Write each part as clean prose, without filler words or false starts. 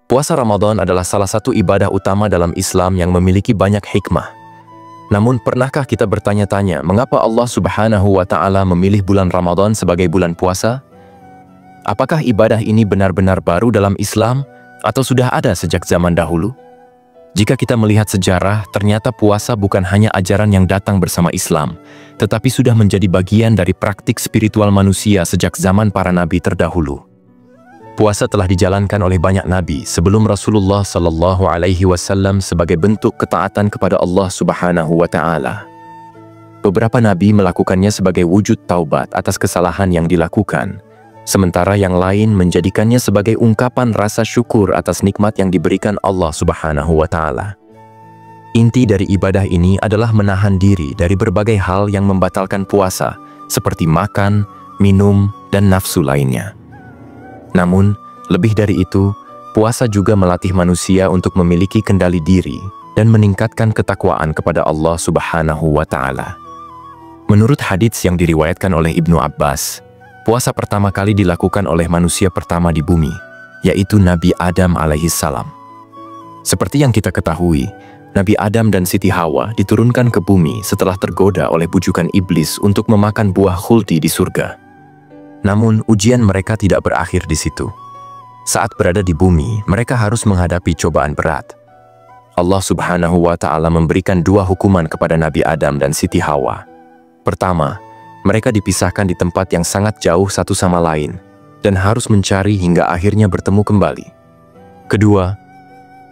Puasa Ramadan adalah salah satu ibadah utama dalam Islam yang memiliki banyak hikmah. Namun, pernahkah kita bertanya-tanya mengapa Allah Subhanahu wa Ta'ala memilih bulan Ramadan sebagai bulan puasa? Apakah ibadah ini benar-benar baru dalam Islam atau sudah ada sejak zaman dahulu? Jika kita melihat sejarah, ternyata puasa bukan hanya ajaran yang datang bersama Islam, tetapi sudah menjadi bagian dari praktik spiritual manusia sejak zaman para nabi terdahulu. Puasa telah dijalankan oleh banyak nabi sebelum Rasulullah Shallallahu Alaihi Wasallam sebagai bentuk ketaatan kepada Allah Subhanahu wa Ta'ala. Beberapa nabi melakukannya sebagai wujud taubat atas kesalahan yang dilakukan, sementara yang lain menjadikannya sebagai ungkapan rasa syukur atas nikmat yang diberikan Allah Subhanahu wa Ta'ala. Inti dari ibadah ini adalah menahan diri dari berbagai hal yang membatalkan puasa, seperti makan, minum, dan nafsu lainnya. Namun, lebih dari itu, puasa juga melatih manusia untuk memiliki kendali diri dan meningkatkan ketakwaan kepada Allah Subhanahu wa Ta'ala. Menurut hadits yang diriwayatkan oleh Ibnu Abbas, puasa pertama kali dilakukan oleh manusia pertama di bumi, yaitu Nabi Adam alaihissalam. Seperti yang kita ketahui, Nabi Adam dan Siti Hawa diturunkan ke bumi setelah tergoda oleh bujukan iblis untuk memakan buah khuldi di surga. Namun, ujian mereka tidak berakhir di situ. Saat berada di bumi, mereka harus menghadapi cobaan berat. Allah Subhanahu wa Ta'ala memberikan dua hukuman kepada Nabi Adam dan Siti Hawa. Pertama, mereka dipisahkan di tempat yang sangat jauh satu sama lain dan harus mencari hingga akhirnya bertemu kembali. Kedua,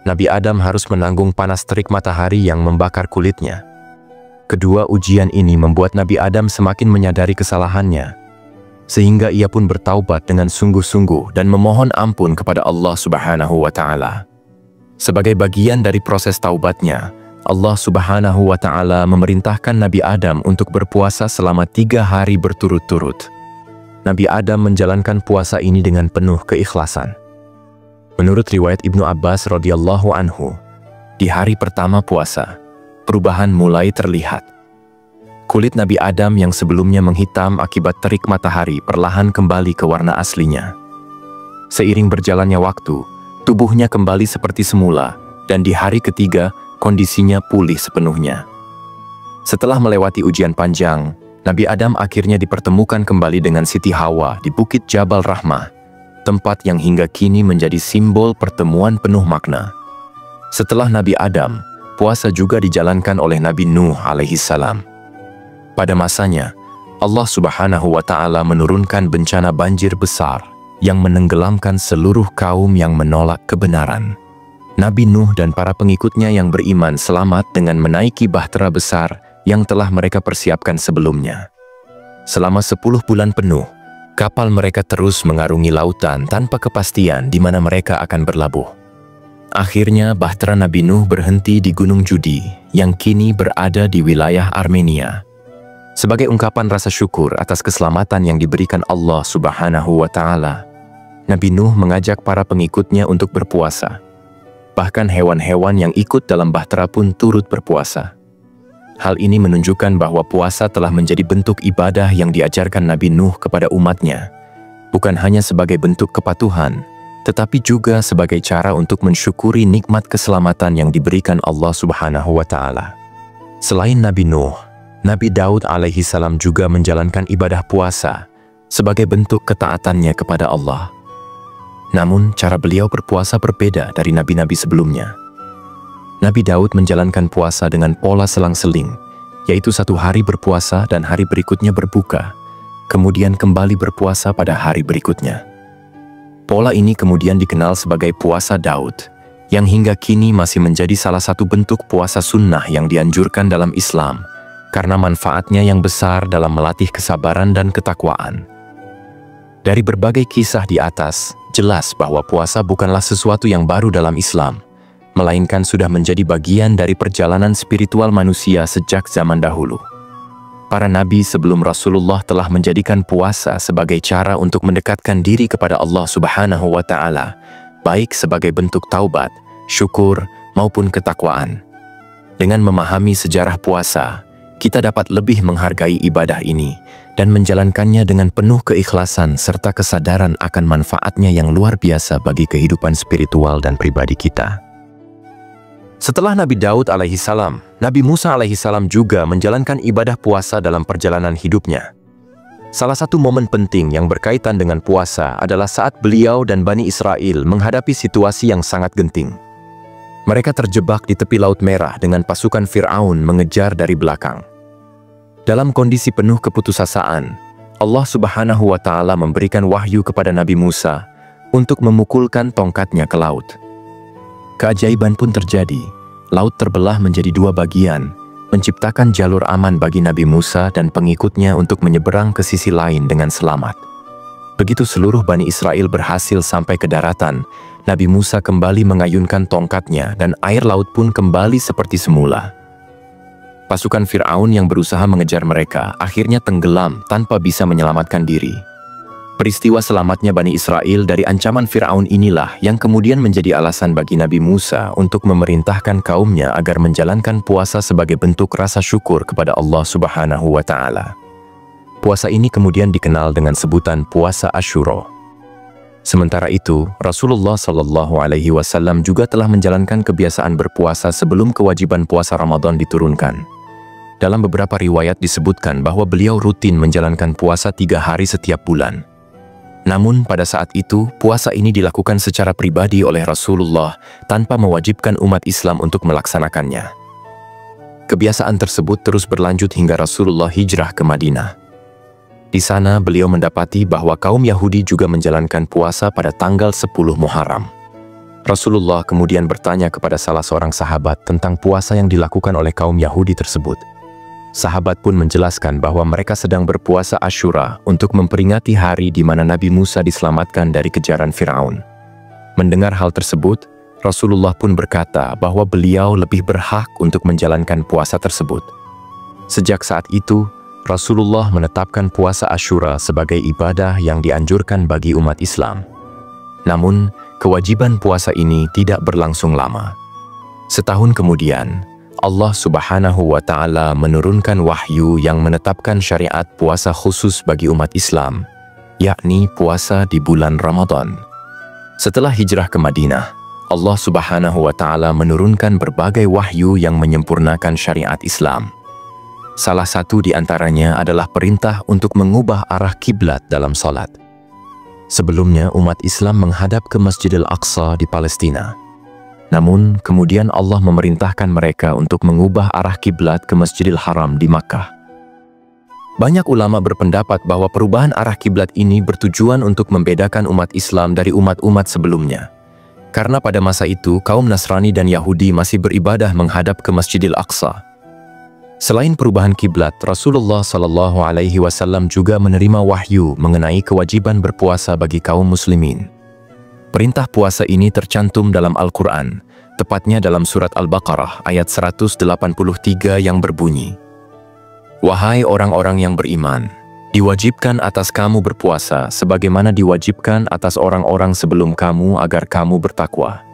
Nabi Adam harus menanggung panas terik matahari yang membakar kulitnya. Kedua ujian ini membuat Nabi Adam semakin menyadari kesalahannya, sehingga ia pun bertaubat dengan sungguh-sungguh dan memohon ampun kepada Allah Subhanahu wa Ta'ala. Sebagai bagian dari proses taubatnya, Allah Subhanahu wa Ta'ala memerintahkan Nabi Adam untuk berpuasa selama 3 hari berturut-turut. Nabi Adam menjalankan puasa ini dengan penuh keikhlasan. Menurut riwayat Ibnu Abbas radhiyallahu anhu, di hari pertama puasa, perubahan mulai terlihat. Kulit Nabi Adam yang sebelumnya menghitam akibat terik matahari perlahan kembali ke warna aslinya. Seiring berjalannya waktu, tubuhnya kembali seperti semula, dan di hari ketiga, kondisinya pulih sepenuhnya. Setelah melewati ujian panjang, Nabi Adam akhirnya dipertemukan kembali dengan Siti Hawa di Bukit Jabal Rahmah, tempat yang hingga kini menjadi simbol pertemuan penuh makna. Setelah Nabi Adam, puasa juga dijalankan oleh Nabi Nuh alaihissalam. Pada masanya, Allah Subhanahu wa Ta'ala menurunkan bencana banjir besar yang menenggelamkan seluruh kaum yang menolak kebenaran. Nabi Nuh dan para pengikutnya yang beriman selamat dengan menaiki bahtera besar yang telah mereka persiapkan sebelumnya. Selama 10 bulan penuh, kapal mereka terus mengarungi lautan tanpa kepastian di mana mereka akan berlabuh. Akhirnya bahtera Nabi Nuh berhenti di Gunung Judi yang kini berada di wilayah Armenia. Sebagai ungkapan rasa syukur atas keselamatan yang diberikan Allah Subhanahu wa Ta'ala, Nabi Nuh mengajak para pengikutnya untuk berpuasa. Bahkan hewan-hewan yang ikut dalam bahtera pun turut berpuasa. Hal ini menunjukkan bahwa puasa telah menjadi bentuk ibadah yang diajarkan Nabi Nuh kepada umatnya, bukan hanya sebagai bentuk kepatuhan, tetapi juga sebagai cara untuk mensyukuri nikmat keselamatan yang diberikan Allah Subhanahu wa Ta'ala. Selain Nabi Nuh, Nabi Daud alaihissalam juga menjalankan ibadah puasa sebagai bentuk ketaatannya kepada Allah. Namun, cara beliau berpuasa berbeda dari nabi-nabi sebelumnya. Nabi Daud menjalankan puasa dengan pola selang-seling, yaitu 1 hari berpuasa dan hari berikutnya berbuka, kemudian kembali berpuasa pada hari berikutnya. Pola ini kemudian dikenal sebagai puasa Daud, yang hingga kini masih menjadi salah satu bentuk puasa sunnah yang dianjurkan dalam Islam, karena manfaatnya yang besar dalam melatih kesabaran dan ketakwaan. Dari berbagai kisah di atas, jelas bahwa puasa bukanlah sesuatu yang baru dalam Islam, melainkan sudah menjadi bagian dari perjalanan spiritual manusia sejak zaman dahulu. Para nabi sebelum Rasulullah telah menjadikan puasa sebagai cara untuk mendekatkan diri kepada Allah Subhanahu wa Ta'ala, baik sebagai bentuk taubat, syukur, maupun ketakwaan. Dengan memahami sejarah puasa, kita dapat lebih menghargai ibadah ini dan menjalankannya dengan penuh keikhlasan serta kesadaran akan manfaatnya yang luar biasa bagi kehidupan spiritual dan pribadi kita. Setelah Nabi Daud alaihissalam, Nabi Musa alaihissalam juga menjalankan ibadah puasa dalam perjalanan hidupnya. Salah satu momen penting yang berkaitan dengan puasa adalah saat beliau dan Bani Israel menghadapi situasi yang sangat genting. Mereka terjebak di tepi Laut Merah dengan pasukan Fir'aun mengejar dari belakang. Dalam kondisi penuh keputusasaan, Allah Subhanahu wa Ta'ala memberikan wahyu kepada Nabi Musa untuk memukulkan tongkatnya ke laut. Keajaiban pun terjadi. Laut terbelah menjadi dua bagian, menciptakan jalur aman bagi Nabi Musa dan pengikutnya untuk menyeberang ke sisi lain dengan selamat. Begitu seluruh Bani Israel berhasil sampai ke daratan, Nabi Musa kembali mengayunkan tongkatnya dan air laut pun kembali seperti semula. Pasukan Fir'aun yang berusaha mengejar mereka akhirnya tenggelam tanpa bisa menyelamatkan diri. Peristiwa selamatnya Bani Israel dari ancaman Fir'aun inilah yang kemudian menjadi alasan bagi Nabi Musa untuk memerintahkan kaumnya agar menjalankan puasa sebagai bentuk rasa syukur kepada Allah Subhanahu wa Ta'ala. Puasa ini kemudian dikenal dengan sebutan puasa Asyura. Sementara itu, Rasulullah Shallallahu Alaihi Wasallam juga telah menjalankan kebiasaan berpuasa sebelum kewajiban puasa Ramadan diturunkan. Dalam beberapa riwayat disebutkan bahwa beliau rutin menjalankan puasa 3 hari setiap bulan. Namun pada saat itu, puasa ini dilakukan secara pribadi oleh Rasulullah tanpa mewajibkan umat Islam untuk melaksanakannya. Kebiasaan tersebut terus berlanjut hingga Rasulullah hijrah ke Madinah. Di sana beliau mendapati bahwa kaum Yahudi juga menjalankan puasa pada tanggal 10 Muharram. Rasulullah kemudian bertanya kepada salah seorang sahabat tentang puasa yang dilakukan oleh kaum Yahudi tersebut. Sahabat pun menjelaskan bahwa mereka sedang berpuasa Asyura untuk memperingati hari di mana Nabi Musa diselamatkan dari kejaran Fir'aun. Mendengar hal tersebut, Rasulullah pun berkata bahwa beliau lebih berhak untuk menjalankan puasa tersebut. Sejak saat itu, Rasulullah menetapkan puasa Asyura sebagai ibadah yang dianjurkan bagi umat Islam. Namun, kewajiban puasa ini tidak berlangsung lama. Setahun kemudian, Allah Subhanahu wa Ta'ala menurunkan wahyu yang menetapkan syariat puasa khusus bagi umat Islam, yakni puasa di bulan Ramadan. Setelah hijrah ke Madinah, Allah Subhanahu wa Ta'ala menurunkan berbagai wahyu yang menyempurnakan syariat Islam. Salah satu di antaranya adalah perintah untuk mengubah arah kiblat dalam salat. Sebelumnya, umat Islam menghadap ke Masjidil Aqsa di Palestina. Namun, kemudian Allah memerintahkan mereka untuk mengubah arah kiblat ke Masjidil Haram di Makkah. Banyak ulama berpendapat bahwa perubahan arah kiblat ini bertujuan untuk membedakan umat Islam dari umat-umat sebelumnya. Karena pada masa itu, kaum Nasrani dan Yahudi masih beribadah menghadap ke Masjidil Aqsa. Selain perubahan kiblat, Rasulullah Shallallahu Alaihi Wasallam juga menerima wahyu mengenai kewajiban berpuasa bagi kaum muslimin. Perintah puasa ini tercantum dalam Al-Quran, tepatnya dalam surat Al-Baqarah ayat 183 yang berbunyi, "Wahai orang-orang yang beriman, diwajibkan atas kamu berpuasa sebagaimana diwajibkan atas orang-orang sebelum kamu agar kamu bertakwa."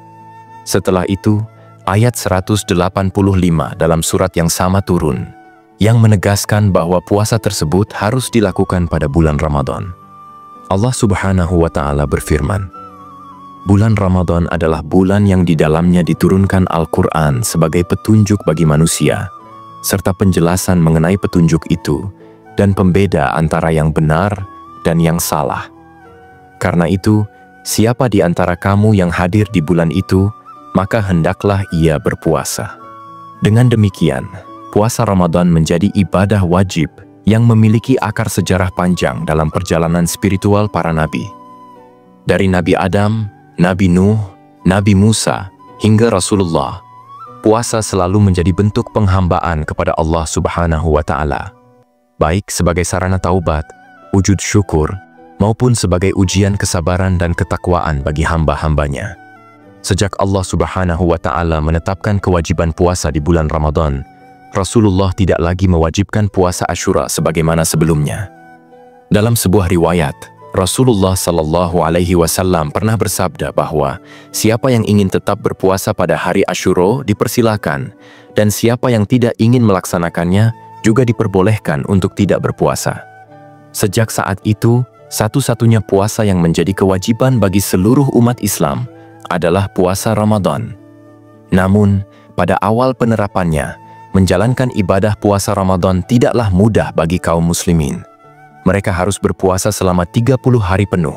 Setelah itu, ayat 185 dalam surat yang sama turun, yang menegaskan bahwa puasa tersebut harus dilakukan pada bulan Ramadan. Allah Subhanahu wa Ta'ala berfirman, "Bulan Ramadan adalah bulan yang di dalamnya diturunkan Al-Quran sebagai petunjuk bagi manusia, serta penjelasan mengenai petunjuk itu, dan pembeda antara yang benar dan yang salah. Karena itu, siapa di antara kamu yang hadir di bulan itu, maka hendaklah ia berpuasa." Dengan demikian, puasa Ramadan menjadi ibadah wajib yang memiliki akar sejarah panjang dalam perjalanan spiritual para nabi. Dari Nabi Adam, Nabi Nuh, Nabi Musa, hingga Rasulullah, puasa selalu menjadi bentuk penghambaan kepada Allah Subhanahu wa Ta'ala, baik sebagai sarana taubat, wujud syukur, maupun sebagai ujian kesabaran dan ketakwaan bagi hamba-hambanya. Sejak Allah Subhanahu wa Ta'ala menetapkan kewajiban puasa di bulan Ramadan, Rasulullah tidak lagi mewajibkan puasa Asyura sebagaimana sebelumnya. Dalam sebuah riwayat, Rasulullah Shallallahu Alaihi Wasallam pernah bersabda bahwa siapa yang ingin tetap berpuasa pada hari Asyura dipersilakan, dan siapa yang tidak ingin melaksanakannya juga diperbolehkan untuk tidak berpuasa. Sejak saat itu, satu-satunya puasa yang menjadi kewajiban bagi seluruh umat Islam adalah puasa Ramadan. Namun, pada awal penerapannya, menjalankan ibadah puasa Ramadan tidaklah mudah bagi kaum muslimin. Mereka harus berpuasa selama 30 hari penuh,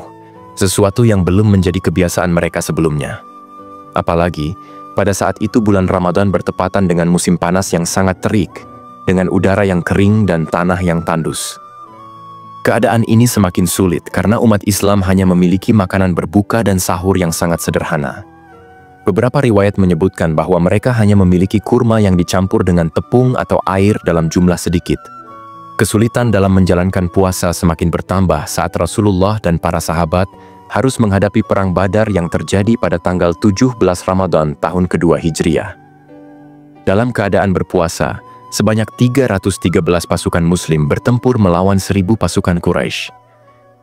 sesuatu yang belum menjadi kebiasaan mereka sebelumnya. Apalagi, pada saat itu bulan Ramadan bertepatan dengan musim panas yang sangat terik, dengan udara yang kering dan tanah yang tandus. Keadaan ini semakin sulit karena umat Islam hanya memiliki makanan berbuka dan sahur yang sangat sederhana. Beberapa riwayat menyebutkan bahwa mereka hanya memiliki kurma yang dicampur dengan tepung atau air dalam jumlah sedikit. Kesulitan dalam menjalankan puasa semakin bertambah saat Rasulullah dan para sahabat harus menghadapi perang Badar yang terjadi pada tanggal 17 Ramadan tahun kedua Hijriah. Dalam keadaan berpuasa, sebanyak 313 pasukan Muslim bertempur melawan 1000 pasukan Quraisy.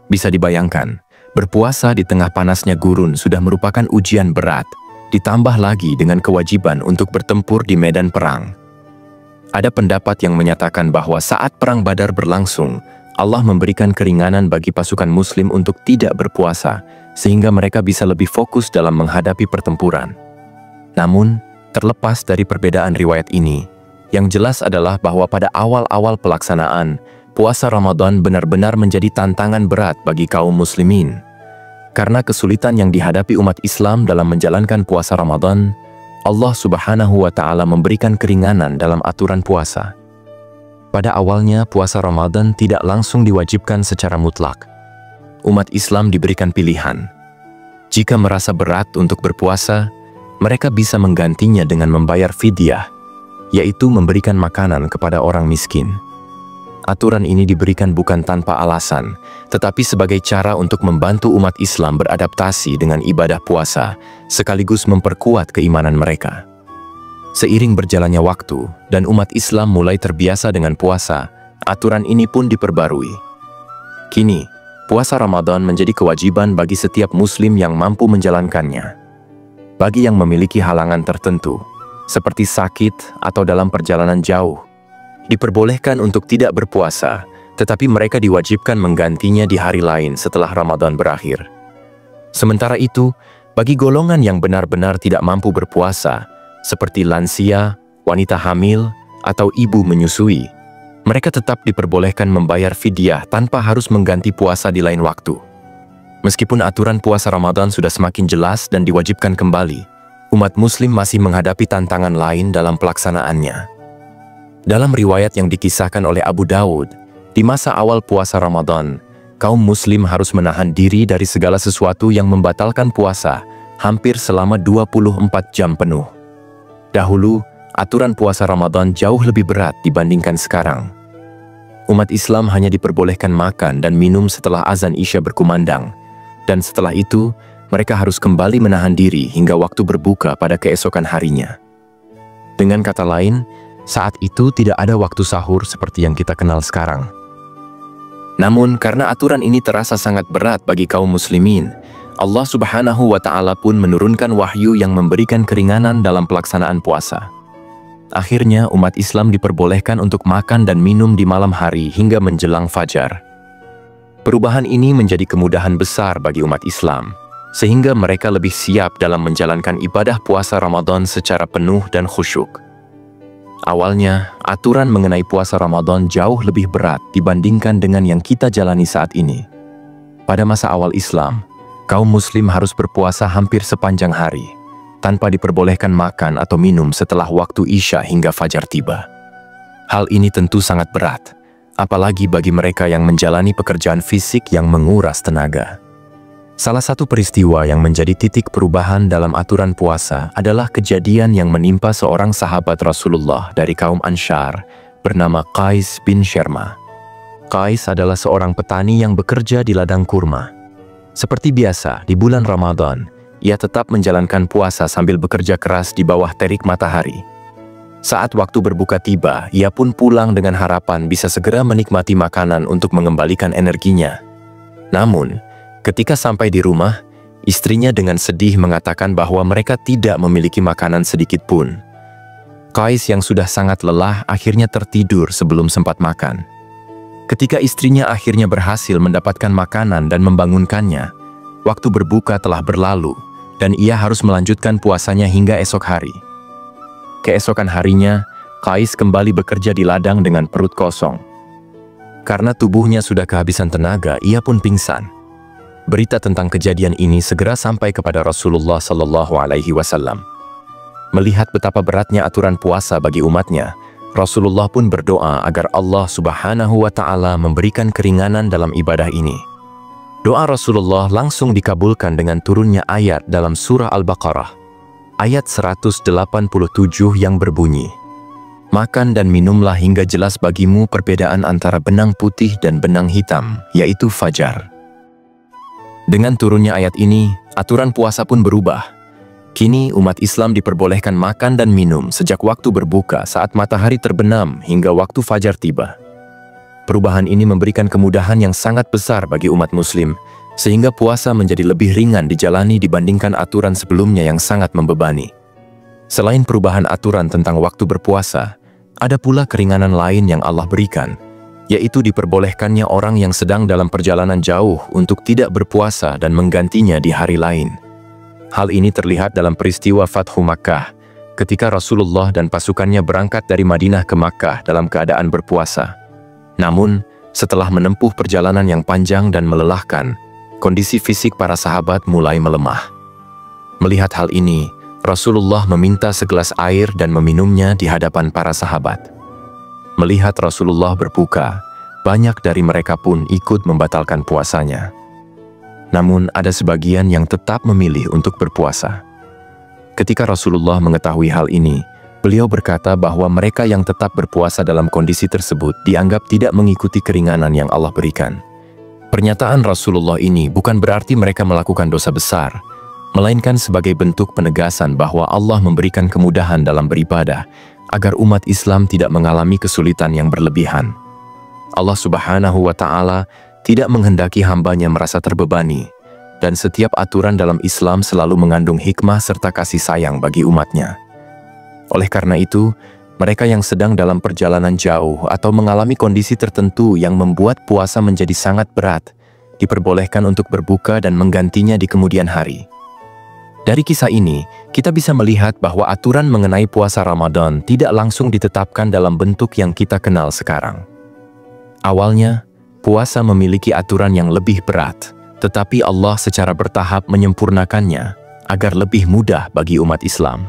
Bisa dibayangkan, berpuasa di tengah panasnya gurun sudah merupakan ujian berat, ditambah lagi dengan kewajiban untuk bertempur di medan perang. Ada pendapat yang menyatakan bahwa saat perang Badar berlangsung, Allah memberikan keringanan bagi pasukan Muslim untuk tidak berpuasa, sehingga mereka bisa lebih fokus dalam menghadapi pertempuran. Namun, terlepas dari perbedaan riwayat ini, yang jelas adalah bahwa pada awal-awal pelaksanaan, puasa Ramadan benar-benar menjadi tantangan berat bagi kaum muslimin. Karena kesulitan yang dihadapi umat Islam dalam menjalankan puasa Ramadan, Allah Subhanahu wa Ta'ala memberikan keringanan dalam aturan puasa. Pada awalnya, puasa Ramadan tidak langsung diwajibkan secara mutlak. Umat Islam diberikan pilihan. Jika merasa berat untuk berpuasa, mereka bisa menggantinya dengan membayar fidyah, yaitu memberikan makanan kepada orang miskin. Aturan ini diberikan bukan tanpa alasan, tetapi sebagai cara untuk membantu umat Islam beradaptasi dengan ibadah puasa, sekaligus memperkuat keimanan mereka. Seiring berjalannya waktu dan umat Islam mulai terbiasa dengan puasa, aturan ini pun diperbarui. Kini, puasa Ramadan menjadi kewajiban bagi setiap Muslim yang mampu menjalankannya. Bagi yang memiliki halangan tertentu, seperti sakit atau dalam perjalanan jauh, diperbolehkan untuk tidak berpuasa, tetapi mereka diwajibkan menggantinya di hari lain setelah Ramadan berakhir. Sementara itu, bagi golongan yang benar-benar tidak mampu berpuasa, seperti lansia, wanita hamil, atau ibu menyusui, mereka tetap diperbolehkan membayar fidyah tanpa harus mengganti puasa di lain waktu. Meskipun aturan puasa Ramadan sudah semakin jelas dan diwajibkan kembali, umat Muslim masih menghadapi tantangan lain dalam pelaksanaannya. Dalam riwayat yang dikisahkan oleh Abu Dawud, di masa awal puasa Ramadan, kaum Muslim harus menahan diri dari segala sesuatu yang membatalkan puasa hampir selama 24 jam penuh. Dahulu, aturan puasa Ramadan jauh lebih berat dibandingkan sekarang. Umat Islam hanya diperbolehkan makan dan minum setelah azan Isya berkumandang, dan setelah itu, mereka harus kembali menahan diri hingga waktu berbuka pada keesokan harinya. Dengan kata lain, saat itu tidak ada waktu sahur seperti yang kita kenal sekarang. Namun, karena aturan ini terasa sangat berat bagi kaum muslimin, Allah Subhanahu wa Ta'ala pun menurunkan wahyu yang memberikan keringanan dalam pelaksanaan puasa. Akhirnya, umat Islam diperbolehkan untuk makan dan minum di malam hari hingga menjelang fajar. Perubahan ini menjadi kemudahan besar bagi umat Islam, sehingga mereka lebih siap dalam menjalankan ibadah puasa Ramadan secara penuh dan khusyuk. Awalnya, aturan mengenai puasa Ramadan jauh lebih berat dibandingkan dengan yang kita jalani saat ini. Pada masa awal Islam, kaum muslim harus berpuasa hampir sepanjang hari, tanpa diperbolehkan makan atau minum setelah waktu Isya hingga fajar tiba. Hal ini tentu sangat berat, apalagi bagi mereka yang menjalani pekerjaan fisik yang menguras tenaga. Salah satu peristiwa yang menjadi titik perubahan dalam aturan puasa adalah kejadian yang menimpa seorang sahabat Rasulullah dari kaum Ansyar bernama Qais bin Sherma. Qais adalah seorang petani yang bekerja di ladang kurma. Seperti biasa, di bulan Ramadan, ia tetap menjalankan puasa sambil bekerja keras di bawah terik matahari. Saat waktu berbuka tiba, ia pun pulang dengan harapan bisa segera menikmati makanan untuk mengembalikan energinya. Namun, ketika sampai di rumah, istrinya dengan sedih mengatakan bahwa mereka tidak memiliki makanan sedikit pun. Qais yang sudah sangat lelah akhirnya tertidur sebelum sempat makan. Ketika istrinya akhirnya berhasil mendapatkan makanan dan membangunkannya, waktu berbuka telah berlalu dan ia harus melanjutkan puasanya hingga esok hari. Keesokan harinya, Qais kembali bekerja di ladang dengan perut kosong. Karena tubuhnya sudah kehabisan tenaga, ia pun pingsan. Berita tentang kejadian ini segera sampai kepada Rasulullah SAW. Melihat betapa beratnya aturan puasa bagi umatnya, Rasulullah pun berdoa agar Allah Subhanahu wa Ta'ala memberikan keringanan dalam ibadah ini. Doa Rasulullah langsung dikabulkan dengan turunnya ayat dalam surah Al-Baqarah, ayat 187 yang berbunyi, "Makan dan minumlah hingga jelas bagimu perbedaan antara benang putih dan benang hitam, yaitu fajar." Dengan turunnya ayat ini, aturan puasa pun berubah. Kini umat Islam diperbolehkan makan dan minum sejak waktu berbuka saat matahari terbenam hingga waktu fajar tiba. Perubahan ini memberikan kemudahan yang sangat besar bagi umat muslim, sehingga puasa menjadi lebih ringan dijalani dibandingkan aturan sebelumnya yang sangat membebani. Selain perubahan aturan tentang waktu berpuasa, ada pula keringanan lain yang Allah berikan, yaitu diperbolehkannya orang yang sedang dalam perjalanan jauh untuk tidak berpuasa dan menggantinya di hari lain. Hal ini terlihat dalam peristiwa Fathu Makkah, ketika Rasulullah dan pasukannya berangkat dari Madinah ke Makkah dalam keadaan berpuasa. Namun, setelah menempuh perjalanan yang panjang dan melelahkan, kondisi fisik para sahabat mulai melemah. Melihat hal ini, Rasulullah meminta segelas air dan meminumnya di hadapan para sahabat. Melihat Rasulullah berbuka, banyak dari mereka pun ikut membatalkan puasanya. Namun ada sebagian yang tetap memilih untuk berpuasa. Ketika Rasulullah mengetahui hal ini, beliau berkata bahwa mereka yang tetap berpuasa dalam kondisi tersebut dianggap tidak mengikuti keringanan yang Allah berikan. Pernyataan Rasulullah ini bukan berarti mereka melakukan dosa besar, melainkan sebagai bentuk penegasan bahwa Allah memberikan kemudahan dalam beribadah, agar umat Islam tidak mengalami kesulitan yang berlebihan. Allah Subhanahu wa Ta'ala tidak menghendaki hambanya merasa terbebani, dan setiap aturan dalam Islam selalu mengandung hikmah serta kasih sayang bagi umatnya. Oleh karena itu, mereka yang sedang dalam perjalanan jauh atau mengalami kondisi tertentu yang membuat puasa menjadi sangat berat, diperbolehkan untuk berbuka dan menggantinya di kemudian hari. Dari kisah ini, kita bisa melihat bahwa aturan mengenai puasa Ramadan tidak langsung ditetapkan dalam bentuk yang kita kenal sekarang. Awalnya, puasa memiliki aturan yang lebih berat, tetapi Allah secara bertahap menyempurnakannya agar lebih mudah bagi umat Islam.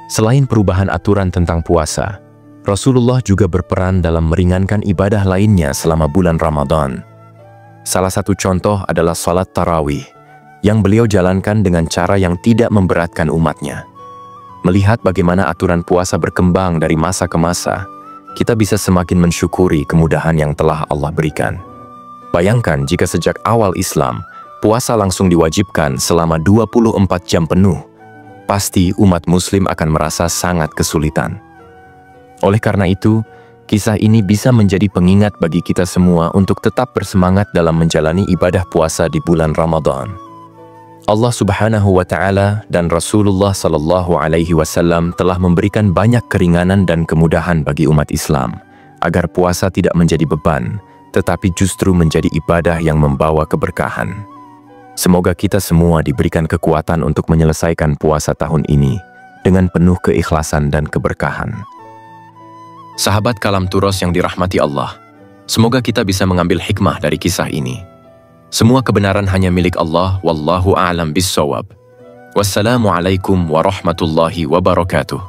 Selain perubahan aturan tentang puasa, Rasulullah juga berperan dalam meringankan ibadah lainnya selama bulan Ramadan. Salah satu contoh adalah salat tarawih, yang beliau jalankan dengan cara yang tidak memberatkan umatnya. Melihat bagaimana aturan puasa berkembang dari masa ke masa, kita bisa semakin mensyukuri kemudahan yang telah Allah berikan. Bayangkan jika sejak awal Islam, puasa langsung diwajibkan selama 24 jam penuh, pasti umat muslim akan merasa sangat kesulitan. Oleh karena itu, kisah ini bisa menjadi pengingat bagi kita semua untuk tetap bersemangat dalam menjalani ibadah puasa di bulan Ramadan. Allah Subhanahu wa Ta'ala dan Rasulullah SAW telah memberikan banyak keringanan dan kemudahan bagi umat Islam, agar puasa tidak menjadi beban, tetapi justru menjadi ibadah yang membawa keberkahan. Semoga kita semua diberikan kekuatan untuk menyelesaikan puasa tahun ini dengan penuh keikhlasan dan keberkahan. Sahabat Kalam Turos yang dirahmati Allah, semoga kita bisa mengambil hikmah dari kisah ini. Semua kebenaran hanya milik Allah, wallahu a'lam bis-shawab. Wassalamualaikum warahmatullahi wabarakatuh.